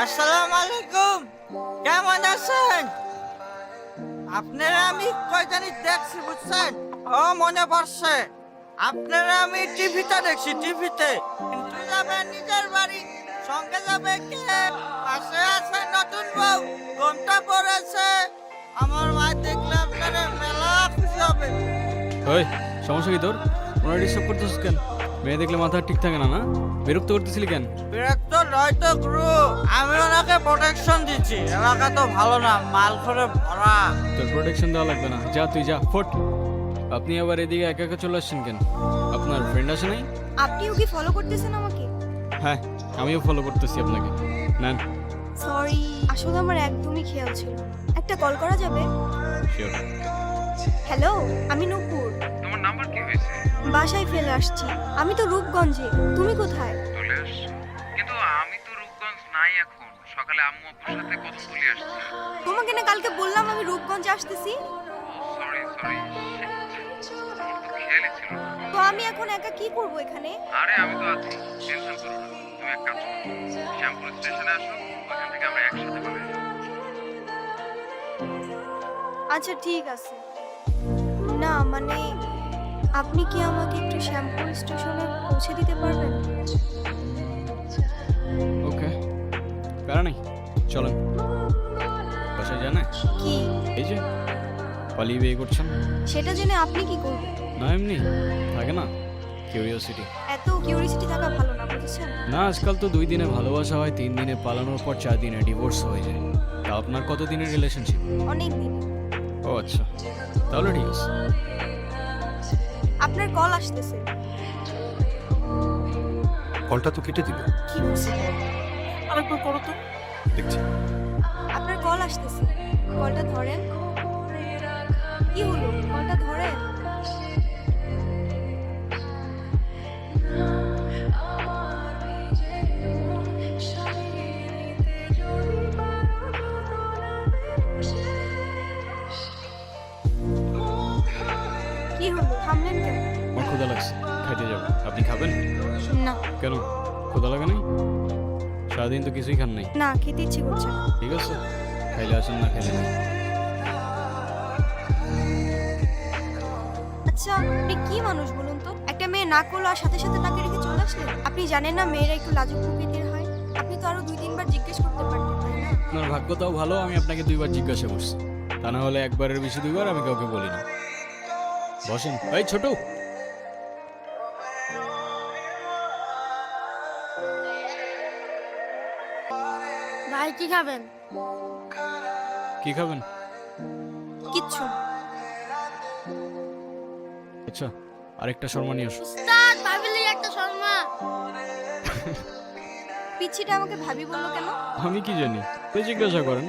আসসালামু আলাইকুম। কেমন আছেন? আপনারা আমি কই জানি দেখছি বুঝছেন। ও মনে পড়ছে, আপনারা আমি টিভিতে দেখছি টিভিতে। কিন্তু যাবে নিজের বাড়ি, সঙ্গে যাবে কে? পাশে আছে নতুন বউ, ঘোমটা পড়েছে। আমার মা দেখলে আপনারা মেলা খুশি হবে। ওই সমস্যা কি তোর? ওরা ডিস্টার্ব করতেছিস কেন? মেয়ে দেখলে মাথা ঠিক থাকে না, না? বিরক্ত করতেছিলি কেন? বিরক্ত নয় তো গুরু, আমি ওনাকে প্রোটেকশন দিচ্ছি। এলাকা তো ভালো না, মাল করে ভরা। তোর প্রোটেকশন দেওয়া লাগবে না, যা তুই যা ফোট। আপনি আবার এদিকে একা একা চলে আসছেন কেন? আপনার ফ্রেন্ড আসে নাই? আপনিও কি ফলো করতেছেন আমাকে? হ্যাঁ, আমিও ফলো করতেছি আপনাকে। নেন। সরি, আসলে আমার একদমই খেয়াল ছিল না। একটা কল করা যাবে? শিওর। হ্যালো, আমি নূপুর। তোমার নাম্বার কি হয়েছে? বাসায় ফেলে আসছি। আমি তো রূপগঞ্জে। তুমি কোথায়? চলে আসছো? কিন্তু আমি তো রূপগঞ্জ নাই এখন। সকালে আম্মু আব্বুর সাথে কদমতলি আসছি। তোমাকে না কালকে বললাম আমি রূপগঞ্জে আসতেছি। সরি সরি, আমার তো খেয়ালই ছিল না। তো আমি এখন একা কি করব এখানে? আরে আমি তো আছি, টেনশন করো না। তুমি এক কাজ করো, শ্যামপুর স্টেশনে আসো, ওখান থেকে আমরা একসাথে চলে যাবো। আচ্ছা ঠিক আছে। না মানে আপনি কি আমাকে একটু শ্যামপুর স্টেশনে পৌঁছে দিতে পারবেন? ওকে, প্যারা নেই, চলেন। বাসায় জানে কি? এই যে পালিয়ে বিয়ে করছেন। সেটা জেনে আপনি কি করবেন? না এমনি থাকে না কিউরিওসিটি। এত কিউরিসিটি থাকা ভালো না, বুঝেছেন? না আজকাল তো 2 দিনে ভালোবাসা হয়, 3 দিনে পালানোর পর 4 দিনে ডিভোর্স হয়ে যায়। তা আপনার কত দিনের রিলেশনশিপ? অনেক দিন। ও আচ্ছা, তাহলে ঠিক আছে। আপনার কল আসতেছে। কলটা তো কেটে দিল। কি বলছেন? আরেকবার করো তো। দেখছি। আপনার কল আসতেছে, কলটা ধরেন। কি হলো, কলটা ধরেন। কি হলো, থামলেন কেন? আমার ক্ষুধা লাগছে, খাইতে যাবো। আপনি খাবেন? না কেন, ক্ষুধা লাগে নাই? সারাদিন তো কিছুই খান নাই। না, খেতে ইচ্ছে করছে না। ঠিক আছে, খাইলে আসেন, না খাইলে নাই। আচ্ছা আপনি কি মানুষ বলুন তো? একটা মেয়ে না করলো আর সাথে সাথে নাকে রেখে চলে আসলেন। আপনি জানেন না মেয়েরা একটু লাজুক প্রকৃতির হয়? আপনি তো আরো 2-3 বার জিজ্ঞেস করতে পারতেন, তাই না? আপনার ভাগ্যটাও ভালো, আমি আপনাকে 2 বার জিজ্ঞাসা করছি। তা না হলে একবারের বেশি 2 বার আমি কাউকে বলি না। বসেন। এই ছোট, ভাই কি খাবেন? কি খাবেন? কিচ্ছু না। আচ্ছা, আরেকটা শর্মা নিয়ে আসো। উস্তাদ, ভাবিলি একটা শর্মা। পিচ্ছিটা আমাকে ভাবি বললো কেন? আমি কি জানি, তো জিজ্ঞাসা করেন।